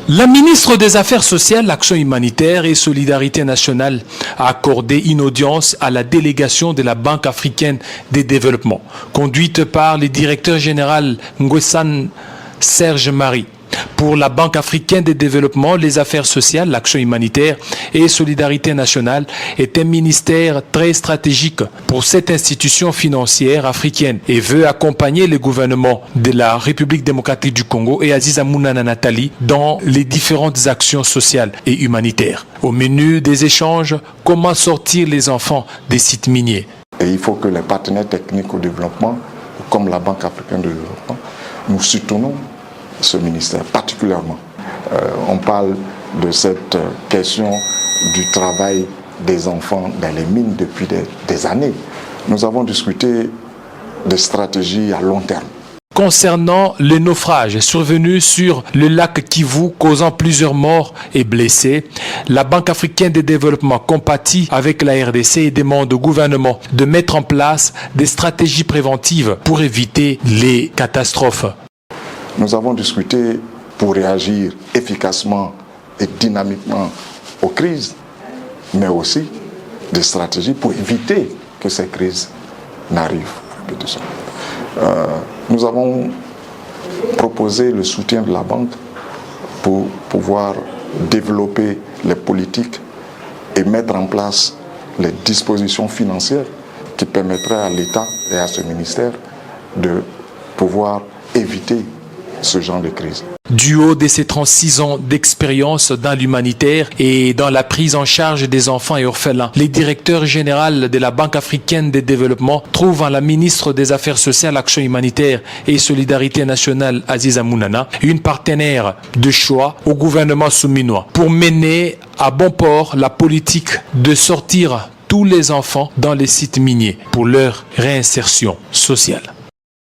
La ministre des Affaires sociales, Action humanitaire et Solidarité nationale a accordé une audience à la délégation de la Banque africaine de développement, conduite par le directeur général Nguessan Serge Marie. Pour la Banque africaine de développement, les affaires sociales, l'action humanitaire et solidarité nationale est un ministère très stratégique pour cette institution financière africaine et veut accompagner le gouvernement de la République démocratique du Congo et Aziza Mounana Nathalie dans les différentes actions sociales et humanitaires. Au menu des échanges, comment sortir les enfants des sites miniers. Et il faut que les partenaires techniques au développement, comme la Banque africaine de développement, nous soutenons ce ministère particulièrement. On parle de cette question du travail des enfants dans les mines depuis des années. Nous avons discuté des stratégies à long terme. Concernant le naufrage survenu sur le lac Kivu causant plusieurs morts et blessés, la Banque africaine de développement compatit avec la RDC et demande au gouvernement de mettre en place des stratégies préventives pour éviter les catastrophes. Nous avons discuté pour réagir efficacement et dynamiquement aux crises, mais aussi des stratégies pour éviter que ces crises n'arrivent. Nous avons proposé le soutien de la banque pour pouvoir développer les politiques et mettre en place les dispositions financières qui permettraient à l'État et à ce ministère de pouvoir éviter ce genre de crise. Du haut de ses 36 ans d'expérience dans l'humanitaire et dans la prise en charge des enfants et orphelins, le directeur général de la Banque africaine de développement trouve en la ministre des Affaires sociales, Action humanitaire et Solidarité nationale, Aziza Mounana, une partenaire de choix au gouvernement souminois pour mener à bon port la politique de sortir tous les enfants dans les sites miniers pour leur réinsertion sociale.